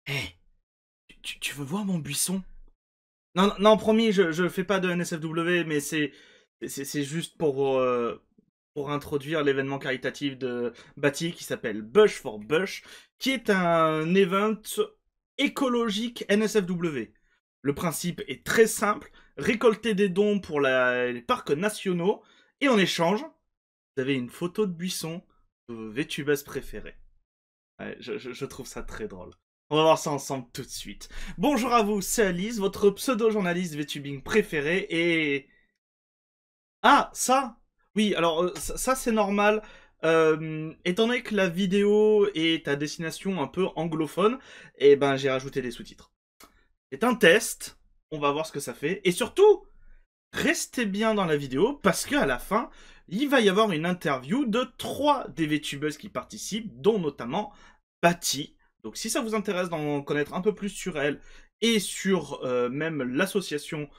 Hé, tu veux voir mon buisson? Non, non, promis, je fais pas de NSFW, mais c'est juste pour introduire l'événement caritatif de Bati qui s'appelle Bush for Bush, qui est un event écologique NSFW. Le principe est très simple, récolter des dons pour les parcs nationaux, et en échange, vous avez une photo de buisson de vos VTubers préférés. Ouais, je trouve ça très drôle. On va voir ça ensemble tout de suite. Bonjour à vous, c'est Alice, votre pseudo-journaliste VTubing préféré, et... Ah, ça. Oui, alors ça, c'est normal. Étant donné que la vidéo est à destination un peu anglophone, et ben j'ai rajouté des sous-titres. C'est un test, on va voir ce que ça fait, et surtout, restez bien dans la vidéo, parce qu'à la fin, il va y avoir une interview de 3 des VTubers qui participent, dont notamment Bati. Donc si ça vous intéresse d'en connaître un peu plus sur elle, et sur même l'association,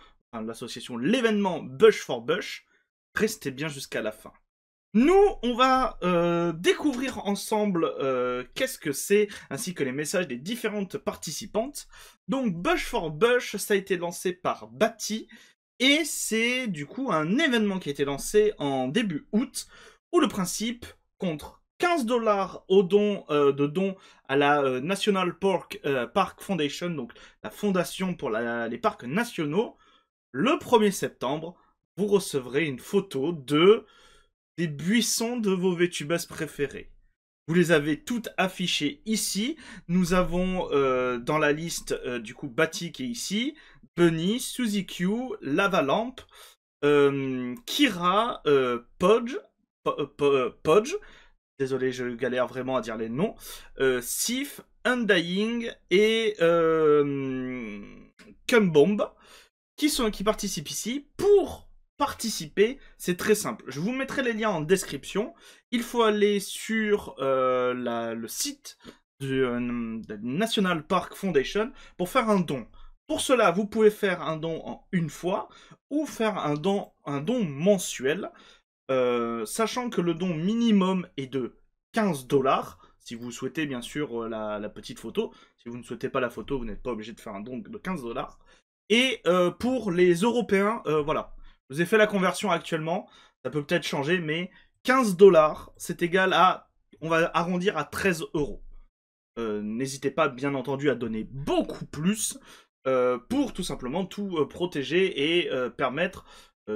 l'événement Bush for Bush, restez bien jusqu'à la fin. Nous, on va découvrir ensemble qu'est-ce que c'est, ainsi que les messages des différentes participantes. Donc, Bush for Bush, ça a été lancé par Bati, et c'est du coup un événement qui a été lancé en début août, où le principe, contre 15 $ au don, de dons à la National Park Foundation, donc la fondation pour les parcs nationaux, le 1er septembre, vous recevrez une photo des buissons de vos VTubers préférés. Vous les avez toutes affichées ici. Nous avons dans la liste du coup Bati qui est ici, Bunny, Suzy Q, Lavalamp, Kira, Podge, désolé je galère vraiment à dire les noms, Sif, Undying et Cumbomb qui participent ici. Pour participer, c'est très simple. Je vous mettrai les liens en description. Il faut aller sur le site du National Park Foundation pour faire un don. Pour cela, vous pouvez faire un don en une fois ou faire un don mensuel, sachant que le don minimum est de 15 $. Si vous souhaitez bien sûr la petite photo. Si vous ne souhaitez pas la photo, vous n'êtes pas obligé de faire un don de 15 $. Et pour les Européens, voilà. Je vous ai fait la conversion actuellement. Ça peut peut-être changer, mais 15 $, c'est égal à... On va arrondir à 13 €. N'hésitez pas, bien entendu, à donner beaucoup plus pour tout simplement tout protéger et permettre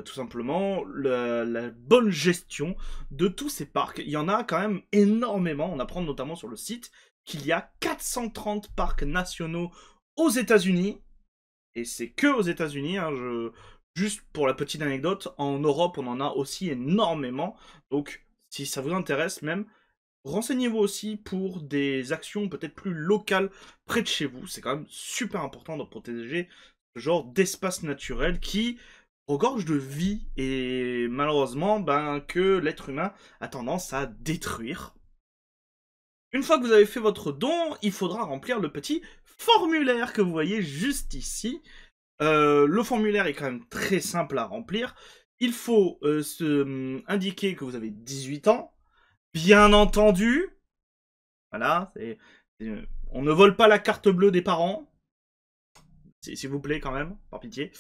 tout simplement la bonne gestion de tous ces parcs. Il y en a quand même énormément. On apprend notamment sur le site qu'il y a 430 parcs nationaux aux États-Unis. Et c'est que aux États-Unis, hein, juste pour la petite anecdote, en Europe on en a aussi énormément. Donc si ça vous intéresse même, renseignez-vous aussi pour des actions peut-être plus locales près de chez vous. C'est quand même super important de protéger ce genre d'espace naturel qui regorge de vie et malheureusement que l'être humain a tendance à détruire. Une fois que vous avez fait votre don, il faudra remplir le petit formulaire que vous voyez juste ici. Le formulaire est quand même très simple à remplir. Il faut indiquer que vous avez 18 ans. Bien entendu. Voilà. On ne vole pas la carte bleue des parents. S'il vous plaît quand même, par pitié.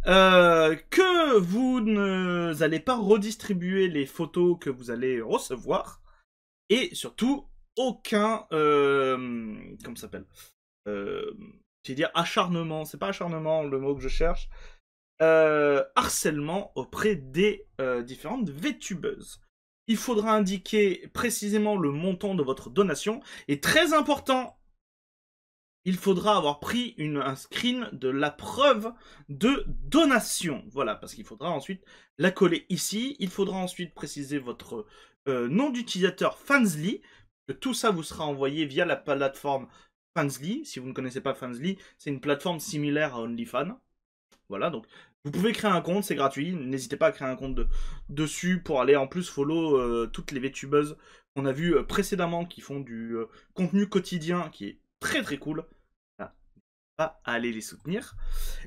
Que vous n'allez pas redistribuer les photos que vous allez recevoir. Et surtout, aucun... comment ça s'appelle dire acharnement, c'est pas acharnement le mot que je cherche, harcèlement auprès des différentes VTubeuses. Il faudra indiquer précisément le montant de votre donation, et très important, il faudra avoir pris un screen de la preuve de donation. Voilà, parce qu'il faudra ensuite la coller ici. Il faudra ensuite préciser votre nom d'utilisateur Fansly, que tout ça vous sera envoyé via la plateforme Fansly. Si vous ne connaissez pas Fansly, c'est une plateforme similaire à OnlyFans. Voilà, donc vous pouvez créer un compte, c'est gratuit. N'hésitez pas à créer un compte dessus pour aller en plus follow toutes les VTubeuses qu'on a vues précédemment qui font du contenu quotidien qui est très très cool. Voilà. Pas à aller les soutenir.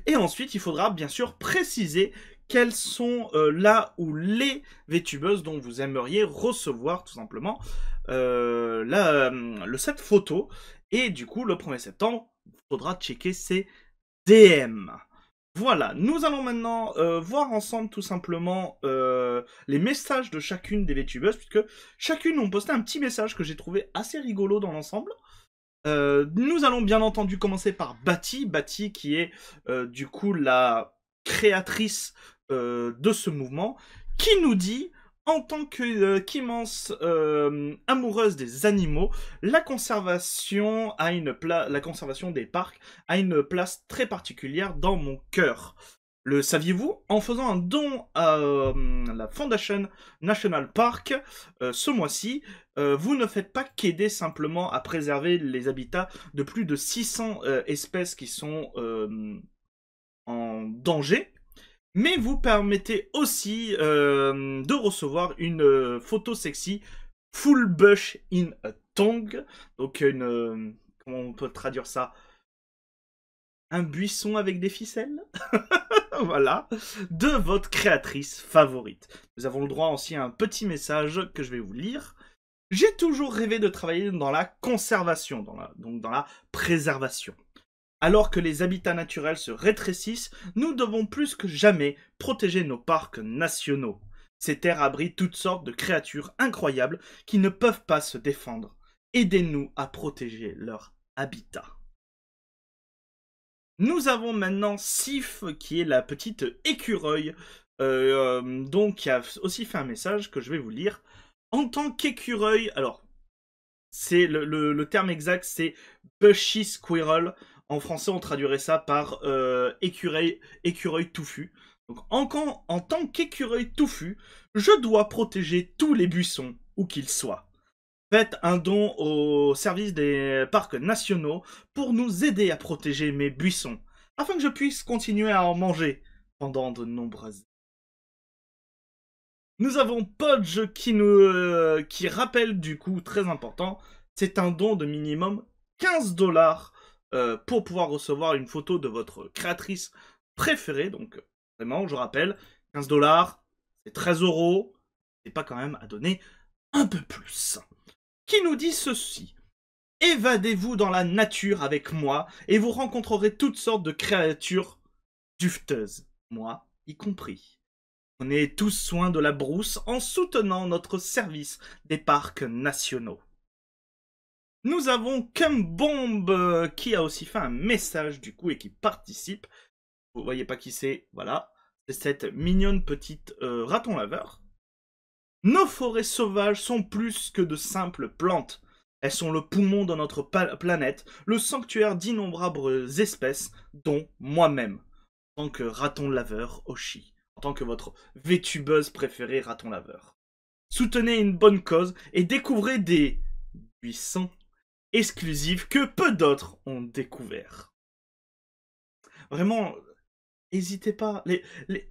Et ensuite, il faudra bien sûr préciser quelles sont là ou les VTubeuses dont vous aimeriez recevoir tout simplement le set photo. Et du coup, le 1er septembre, il faudra checker ses DM. Voilà, nous allons maintenant voir ensemble tout simplement les messages de chacune des VTubeuses, puisque chacune ont posté un petit message que j'ai trouvé assez rigolo dans l'ensemble. Nous allons bien entendu commencer par Bati qui est du coup la créatrice de ce mouvement, qui nous dit, en tant qu'immense amoureuse des animaux, la conservation des parcs a une place très particulière dans mon cœur. Le saviez-vous? En faisant un don à la Foundation National Park ce mois-ci, vous ne faites pas qu'aider simplement à préserver les habitats de plus de 600 espèces qui sont en danger, mais vous permettez aussi de recevoir une photo sexy full bush in a tongue, donc comment on peut traduire ça? Un buisson avec des ficelles. Voilà, de votre créatrice favorite. Nous avons le droit aussi à un petit message que je vais vous lire. J'ai toujours rêvé de travailler dans la conservation, donc dans la préservation. Alors que les habitats naturels se rétrécissent, nous devons plus que jamais protéger nos parcs nationaux. Ces terres abritent toutes sortes de créatures incroyables qui ne peuvent pas se défendre. Aidez-nous à protéger leur habitat. Nous avons maintenant Sif, qui est la petite écureuil, donc qui a aussi fait un message que je vais vous lire. En tant qu'écureuil, alors, c'est le terme exact, c'est Bushy Squirrel. En français, on traduirait ça par écureuil touffu. Donc, en tant qu'écureuil touffu, je dois protéger tous les buissons, où qu'ils soient. Faites un don au service des parcs nationaux pour nous aider à protéger mes buissons, afin que je puisse continuer à en manger pendant de nombreuses années. Nous avons Podge qui rappelle du coup, très important, c'est un don de minimum 15 dollars pour pouvoir recevoir une photo de votre créatrice préférée. Donc vraiment, je rappelle, 15 dollars, c'est 13 euros, c'est pas quand même à donner un peu plus. Qui nous dit ceci. Évadez-vous dans la nature avec moi et vous rencontrerez toutes sortes de créatures dufteuses, moi y compris. Prenez tous soin de la brousse en soutenant notre service des parcs nationaux. Nous avons Kumbomb qui a aussi fait un message du coup et qui participe. Vous voyez pas qui c'est, voilà. C'est cette mignonne petite raton laveur. Nos forêts sauvages sont plus que de simples plantes. Elles sont le poumon de notre planète, le sanctuaire d'innombrables espèces, dont moi-même, en tant que raton laveur Oshi, en tant que votre VTubeuse préférée raton laveur. Soutenez une bonne cause et découvrez des buissons exclusifs que peu d'autres ont découverts. Vraiment, n'hésitez pas,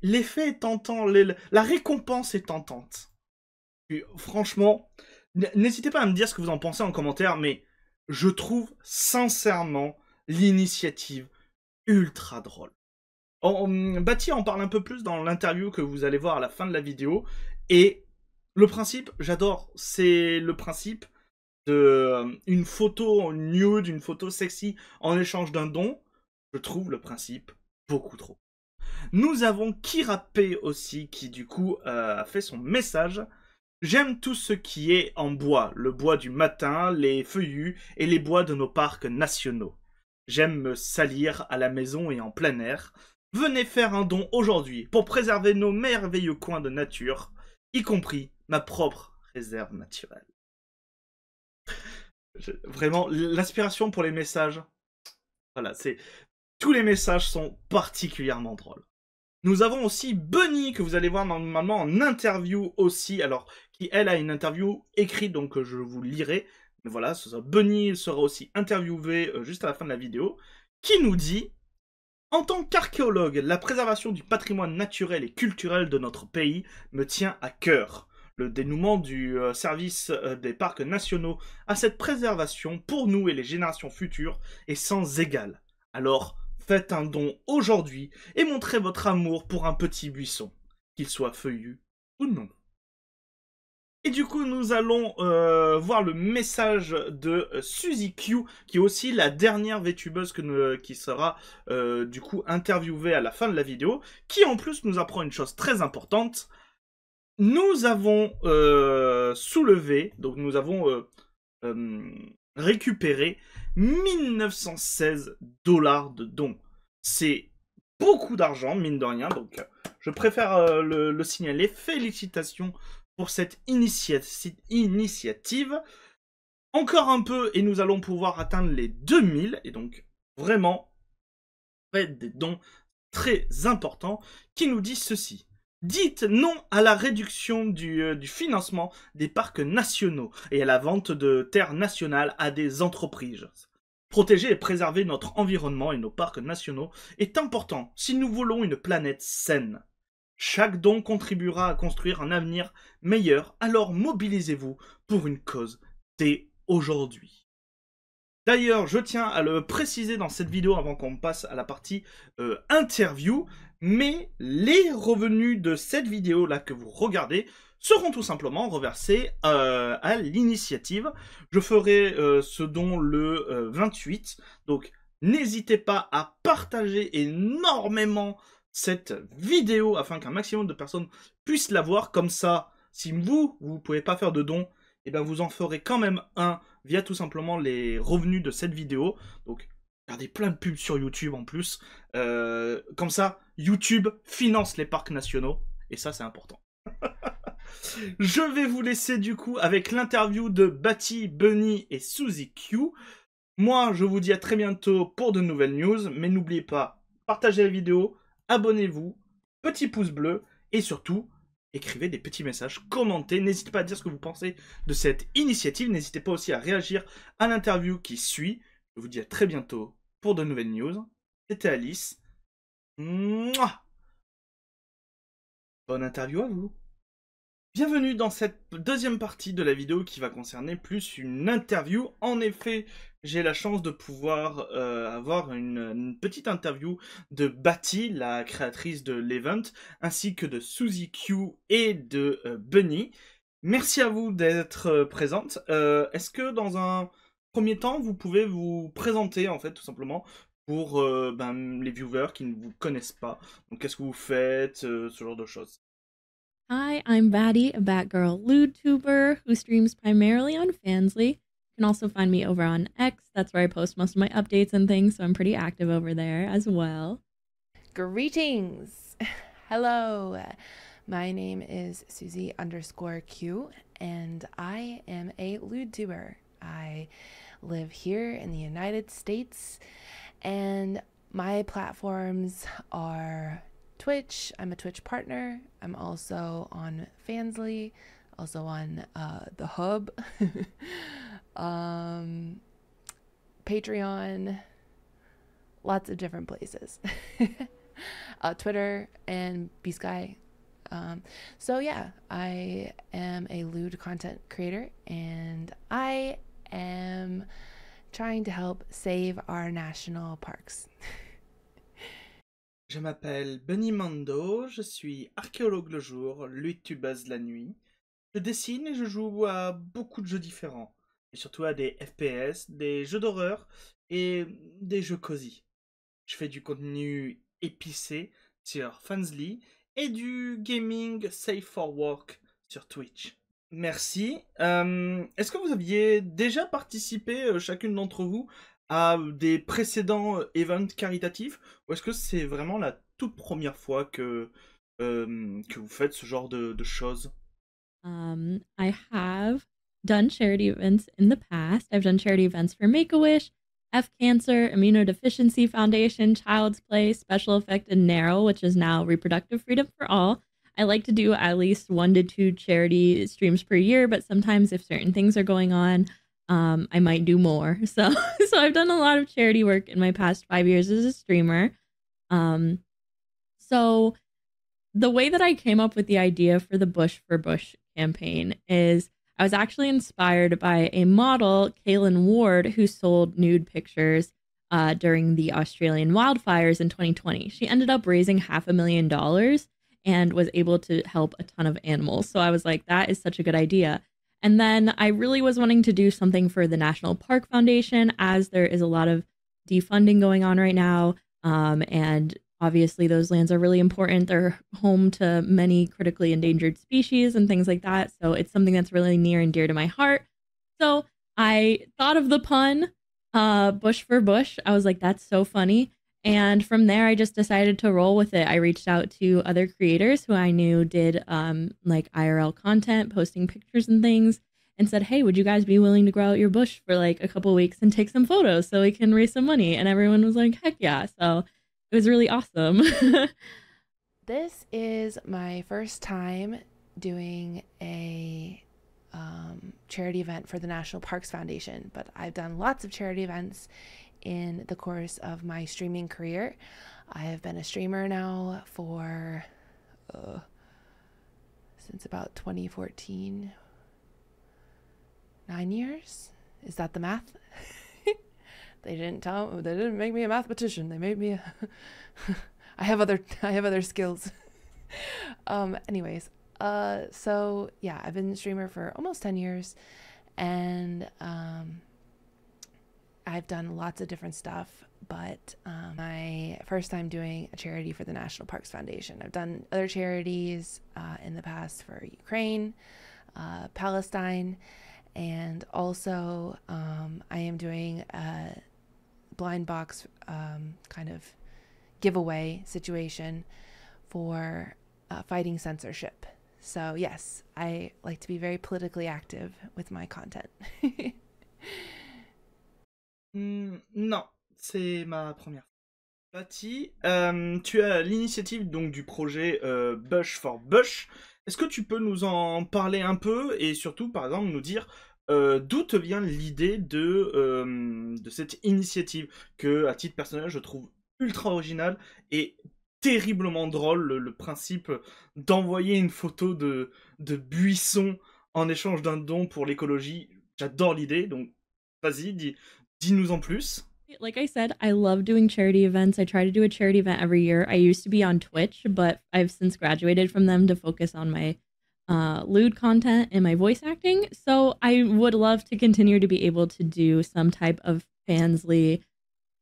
l'effet est tentant, la récompense est tentante. Puis, franchement, n'hésitez pas à me dire ce que vous en pensez en commentaire, mais je trouve sincèrement l'initiative ultra drôle. Bati en parle un peu plus dans l'interview que vous allez voir à la fin de la vidéo, et le principe, j'adore, c'est le principe de une photo nude, une photo sexy en échange d'un don. Je trouve le principe beaucoup trop. Nous avons Kirapé aussi, qui du coup a fait son message. J'aime tout ce qui est en bois, le bois du matin, les feuillus et les bois de nos parcs nationaux. J'aime me salir à la maison et en plein air. Venez faire un don aujourd'hui pour préserver nos merveilleux coins de nature, y compris ma propre réserve naturelle. Vraiment, l'inspiration pour les messages, voilà, tous les messages sont particulièrement drôles. Nous avons aussi Bunny, que vous allez voir normalement en interview aussi, alors qui elle a une interview écrite, donc je vous lirai. Mais voilà, Bunny sera aussi interviewé juste à la fin de la vidéo, qui nous dit « En tant qu'archéologue, la préservation du patrimoine naturel et culturel de notre pays me tient à cœur. Le dénouement du service des parcs nationaux à cette préservation, pour nous et les générations futures, est sans égal. Alors, faites un don aujourd'hui et montrez votre amour pour un petit buisson, qu'il soit feuillu ou non. » Et du coup, nous allons voir le message de Suzy Q, qui est aussi la dernière VTubeuse qui sera du coup interviewée à la fin de la vidéo, qui en plus nous apprend une chose très importante. Nous avons soulevé, donc nous avons récupéré 1916 $ de dons. C'est beaucoup d'argent, mine de rien, donc je préfère le signaler. Félicitations pour cette initiative. Encore un peu et nous allons pouvoir atteindre les 2000, et donc vraiment, faites des dons très importants qui nous disent ceci. Dites non à la réduction du financement des parcs nationaux et à la vente de terres nationales à des entreprises. Protéger et préserver notre environnement et nos parcs nationaux est important si nous voulons une planète saine. Chaque don contribuera à construire un avenir meilleur, alors mobilisez-vous pour une cause dès aujourd'hui. D'ailleurs, je tiens à le préciser dans cette vidéo avant qu'on passe à la partie interview, mais les revenus de cette vidéo-là que vous regardez seront tout simplement reversés à l'initiative. Je ferai ce don le 28, donc n'hésitez pas à partager énormément cette vidéo afin qu'un maximum de personnes puissent la voir. Comme ça, si vous pouvez pas faire de don, et ben vous en ferez quand même un via tout simplement les revenus de cette vidéo. Donc, regardez plein de pubs sur YouTube en plus. Comme ça, YouTube finance les parcs nationaux. Et ça, c'est important. Je vais vous laisser du coup avec l'interview de Batty, Bunny et Suzy Q. Moi, je vous dis à très bientôt pour de nouvelles news. Mais n'oubliez pas, partagez la vidéo, abonnez-vous, petit pouce bleu et surtout, écrivez des petits messages, commentez, n'hésitez pas à dire ce que vous pensez de cette initiative, n'hésitez pas aussi à réagir à l'interview qui suit. Je vous dis à très bientôt pour de nouvelles news. C'était Alice. Mouah. Bonne interview à vous. Bienvenue dans cette deuxième partie de la vidéo qui va concerner plus une interview. En effet, j'ai la chance de pouvoir avoir une petite interview de Batty, la créatrice de l'event, ainsi que de Suzy Q et de Bunny. Merci à vous d'être présente. Est-ce que dans un premier temps, vous pouvez vous présenter en fait tout simplement pour les viewers qui ne vous connaissent pas? Donc qu'est-ce que vous faites, ce genre de choses. Hi, I'm Batty, a Batgirl LewDtuber who streams primarily on Fansly. You can also find me over on X. That's where I post most of my updates and things, so I'm pretty active over there as well. Greetings! Hello! My name is Suzy_Q, and I am a LewDtuber. I live here in the United States, and my platforms are Twitch. I'm a Twitch partner. I'm also on Fansly, also on the Hub, Patreon, lots of different places, Twitter and B-Sky. So yeah, I am a lewd content creator, and I am trying to help save our national parks. Je m'appelle Bunny Mando, je suis archéologue le jour, LewDtubeuse la nuit. Je dessine et je joue à beaucoup de jeux différents, et surtout à des FPS, des jeux d'horreur et des jeux cosy. Je fais du contenu épicé sur Fansly et du gaming safe for work sur Twitch. Merci. Est-ce que vous aviez déjà participé, chacune d'entre vous, à des précédents events caritatifs, ou est-ce que c'est vraiment la toute première fois que vous faites ce genre de choses? I have done charity events in the past. I've done charity events for Make-A-Wish, F Cancer, Immunodeficiency Foundation, Child's Play, Special Effect, and Narrow, which is now Reproductive Freedom for All. I like to do at least 1 to 2 charity streams per year, but sometimes if certain things are going on, I might do more. So I've done a lot of charity work in my past 5 years as a streamer. So the way that I came up with the idea for the Bush for Bush campaign is I was actually inspired by a model, Kaylin Ward, who sold nude pictures during the Australian wildfires in 2020. She ended up raising $500,000, and was able to help a ton of animals. So I was like, that is such a good idea. And then I really was wanting to do something for the National Park Foundation, as there is a lot of defunding going on right now. And obviously, those lands are really important. They're home to many critically endangered species and things like that. So it's something that's really near and dear to my heart. So I thought of the pun, bush for bush. I was like, that's so funny. And from there, I just decided to roll with it. I reached out to other creators who I knew did like IRL content, posting pictures and things, and said, hey, would you guys be willing to grow out your bush for like a couple weeks and take some photos so we can raise some money? And everyone was like, heck yeah. So it was really awesome. This is my first time doing a charity event for the National Parks Foundation, but I've done lots of charity events in the course of my streaming career. I have been a streamer now for since about 2014. 9 years? Is that the math? They didn't make me a mathematician. They made me a I have other skills. Anyways, so yeah, I've been a streamer for almost 10 years, and I've done lots of different stuff, but my first time doing a charity for the National Parks Foundation. I've done other charities in the past for Ukraine, Palestine, and also I am doing a blind box kind of giveaway situation for fighting censorship. So yes, I like to be very politically active with my content. Non, c'est ma première fois. Patty, tu as l'initiative donc du projet Bush for Bush. Est-ce que tu peux nous en parler un peu et surtout, par exemple, nous dire d'où te vient l'idée de cette initiative que, à titre personnel, je trouve ultra originale et terriblement drôle, le principe d'envoyer une photo de buisson en échange d'un don pour l'écologie. J'adore l'idée, donc vas-y, dis-nous en plus. Like I said, I love doing charity events. I try to do a charity event every year. I used to be on Twitch, but I've since graduated from them to focus on my lewd content and my voice acting. So I would love to continue to be able to do some type of Fansly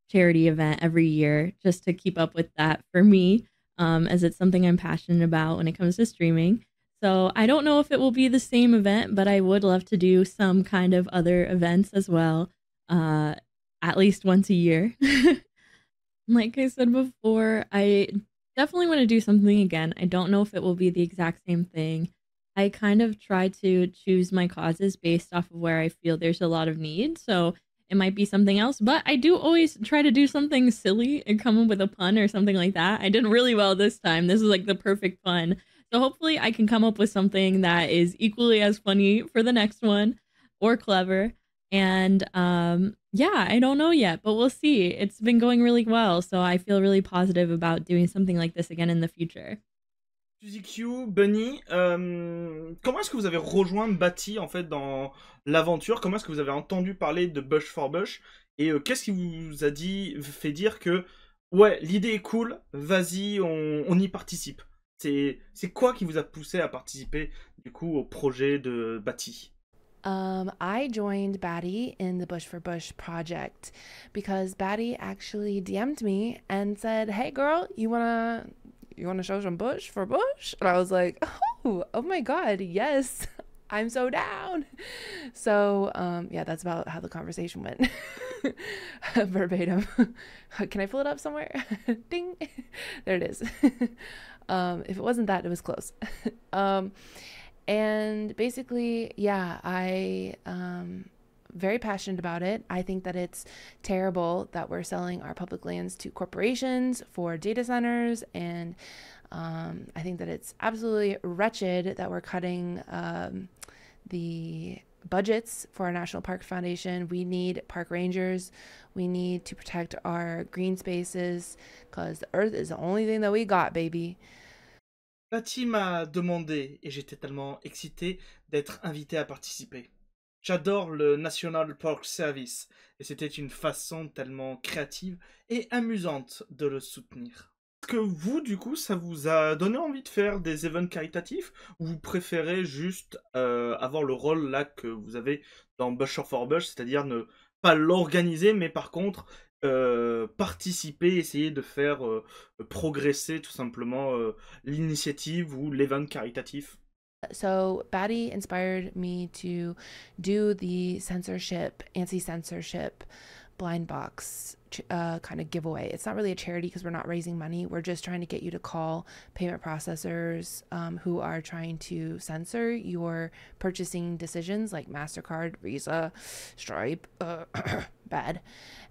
charity event every year just to keep up with that for me, as it's something I'm passionate about when it comes to streaming. So I don't know if it will be the same event, but I would love to do some kind of other events as well, at least once a year. Like I said before, I definitely want to do something again. I don't know if it will be the exact same thing. I kind of try to choose my causes based off of where I feel there's a lot of need. So it might be something else, but I do always try to do something silly and come up with a pun or something like that. I did really well this time. This is like the perfect pun. So hopefully I can come up with something that is equally as funny for the next one or clever. And yeah, I don't know yet, but we'll see. It's been going really well, so I feel really positive about doing something like this again in the future. Suzy Q, Bunny, comment est-ce que vous avez rejoint Batty en fait dans l'aventure? Comment est-ce que vous avez entendu parler de Bush for Bush? Et qu'est-ce qui vous a fait dire que ouais, l'idée est cool, vas-y, on y participe? C'est quoi qui vous a poussé à participer du coup au projet de Batty? I joined Batty in the Bush for Bush project because Batty actually DM'd me and said, "Hey girl, you wanna show some Bush for Bush?" And I was like, oh my god, yes, I'm so down. So yeah, that's about how the conversation went. Verbatim. Can I pull it up somewhere? Ding. There it is. If it wasn't that, it was close. And basically, yeah, I very passionate about it. I think that it's terrible that we're selling our public lands to corporations for data centers, and I think that it's absolutely wretched that we're cutting the budgets for our National Park Foundation. We need park rangers. We need to protect our green spaces because the earth is the only thing that we got, baby. Patty m'a demandé, et j'étais tellement excité d'être invité à participer. J'adore le National Park Service, et c'était une façon tellement créative et amusante de le soutenir. Est-ce que vous, du coup, ça vous a donné envie de faire des events caritatifs ou vous préférez juste avoir le rôle là que vous avez dans Busher for Bush, c'est-à-dire ne pas l'organiser, mais par contre participer, essayer de faire progresser tout simplement l'initiative ou l'event caritatif? So Batty inspired me to do the anti-censorship blind box kind of giveaway. It's not really a charity because we're not raising money. We're just trying to get you to call payment processors who are trying to censor your purchasing decisions like MasterCard, Visa, Stripe, bad.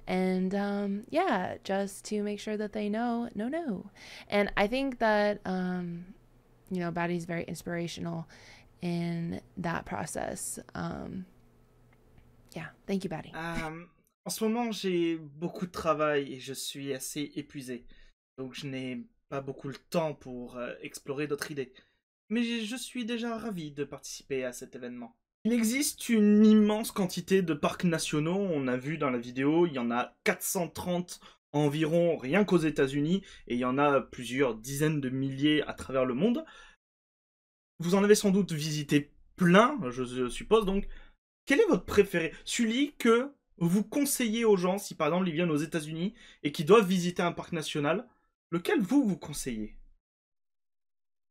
And yeah, just to make sure that they know, no. And I think that, Batty's very inspirational in that process. Yeah, thank you, Batty. En ce moment, j'ai beaucoup de travail et je suis assez épuisé. Donc je n'ai pas beaucoup le temps pour explorer d'autres idées. Mais je suis déjà ravi de participer à cet événement. Il existe une immense quantité de parcs nationaux, on a vu dans la vidéo, il y en a 430 environ rien qu'aux États-Unis et il y en a plusieurs dizaines de milliers à travers le monde. Vous en avez sans doute visité plein, je suppose, donc quel est votre préféré? Celui que vous conseillez aux gens, si par exemple ils viennent aux États-Unis et qu'ils doivent visiter un parc national, lequel vous conseillez?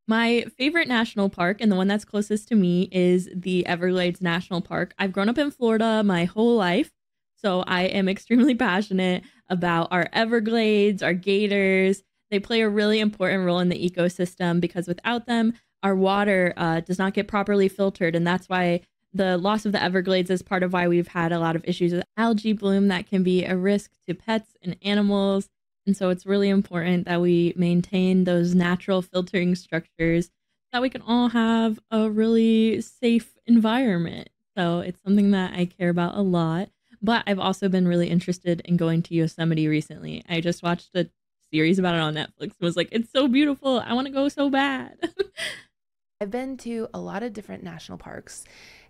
My favorite national park and the one that's closest to me is the Everglades National Park. I've grown up in Florida my whole life, so I am extremely passionate about our Everglades, our gators. They play a really important role in the ecosystem because without them, our water does not get properly filtered. And that's why the loss of the Everglades is part of why we've had a lot of issues with algae bloom that can be a risk to pets and animals. And so it's really important that we maintain those natural filtering structures so that we can all have a really safe environment. So it's something that I care about a lot. But I've also been really interested in going to Yosemite recently. I just watched a series about it on Netflix and was like, it's so beautiful. I want to go so bad. I've been to a lot of different national parks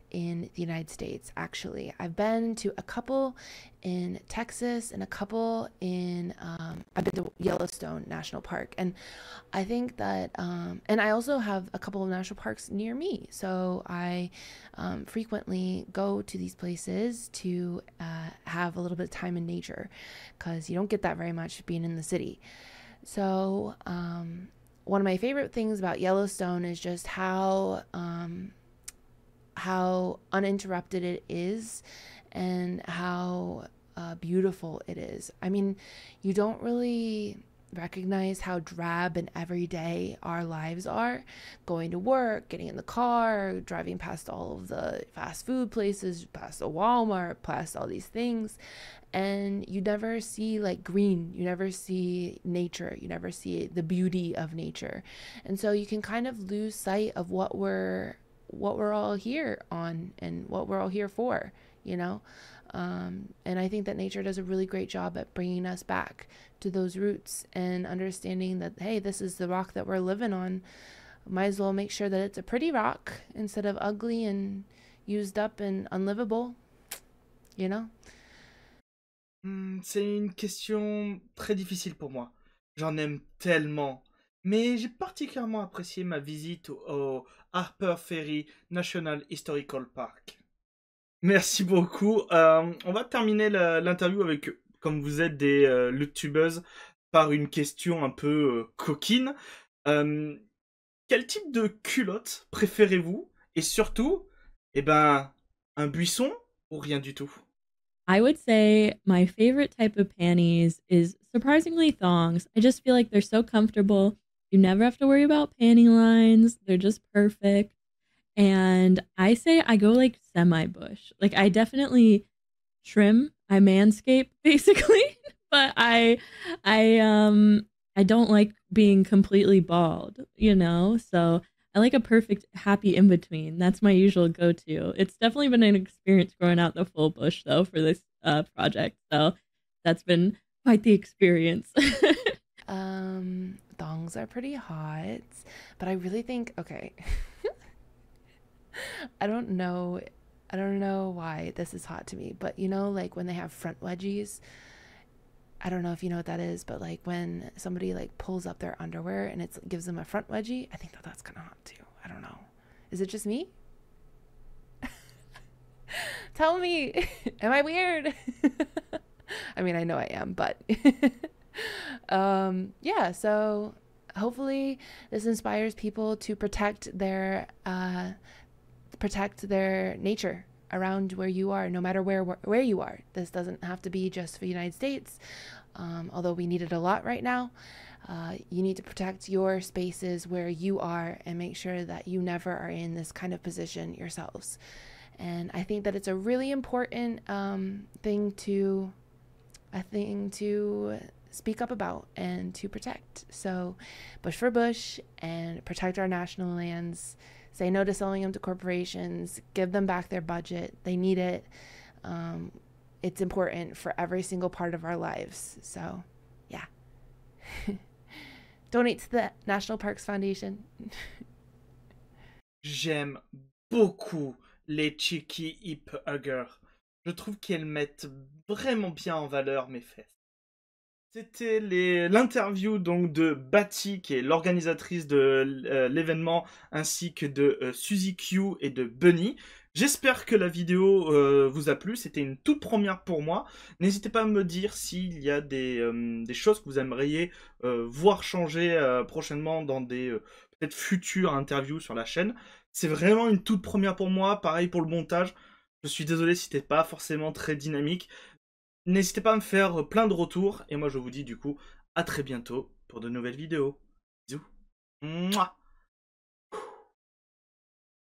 in the United States, actually. I've been to a couple in Texas and a couple in, I've been to Yellowstone National Park. And I think that, and I also have a couple of national parks near me. So I frequently go to these places to have a little bit of time in nature because you don't get that very much being in the city. So, one of my favorite things about Yellowstone is just how uninterrupted it is and how beautiful it is. I mean, you don't really recognize how drab and everyday our lives are, going to work, getting in the car, driving past all of the fast food places, past the Walmart, past all these things, and you never see like green, you never see nature, you never see the beauty of nature. And so you can kind of lose sight of what we're all here on and what we're all here for, you know? And I think that nature does a really great job at bringing us back to those roots and understanding that, hey, this is the rock that we're living on. Might as well make sure that it's a pretty rock instead of ugly and used up and unlivable, you know? C'est une question très difficile pour moi. J'en aime tellement. Mais j'ai particulièrement apprécié ma visite au Harper Ferry National Historical Park. Merci beaucoup. On va terminer l'interview avec, comme vous êtes des YouTubeuses, par une question un peu coquine. Quel type de culotte préférez-vous? Et surtout, un buisson ou rien du tout? I would say my favorite type of panties is surprisingly thongs. I just feel like they're so comfortable. You never have to worry about panty lines. They're just perfect. And I say I go like semi bush. Like I definitely trim, I manscape basically, but I don't like being completely bald, you know? So I like a perfect happy in between. That's my usual go-to. It's definitely been an experience growing out the full bush though for this project. So that's been quite the experience. Thongs are pretty hot, but I really think, okay. I don't know why this is hot to me, but you know, like when they have front wedgies, I don't know if you know what that is, but like when somebody like pulls up their underwear and it gives them a front wedgie, I think that that's kind of hot too. I don't know. Is it just me? Tell me, am I weird? I mean, I know I am, but yeah, so hopefully this inspires people to protect their nature around where you are, no matter where you are. This doesn't have to be just for the United States, although we need it a lot right now. You need to protect your spaces where you are and make sure that you never are in this kind of position yourselves. And I think that it's a really important thing to speak up about and to protect. So Bush for Bush, and protect our national lands. Say no to selling them to corporations. Give them back their budget. They need it. It's important for every single part of our lives. So yeah. Donate to the National Parks Foundation. J'aime beaucoup les Cheeky Hip Huggers. Je trouve qu'elles mettent vraiment bien en valeur mes fesses. C'était l'interview donc de Batty, qui est l'organisatrice de l'événement, ainsi que de Suzy Q et de Bunny. J'espère que la vidéo vous a plu. C'était une toute première pour moi. N'hésitez pas à me dire s'il y a des choses que vous aimeriez voir changer prochainement dans des peut-être futures interviews sur la chaîne. C'est vraiment une toute première pour moi. Pareil pour le montage. Je suis désolé si c'était pas forcément très dynamique. N'hésitez pas à me faire plein de retours. Et moi, je vous dis du coup à très bientôt pour de nouvelles vidéos. Bisous. Mouah.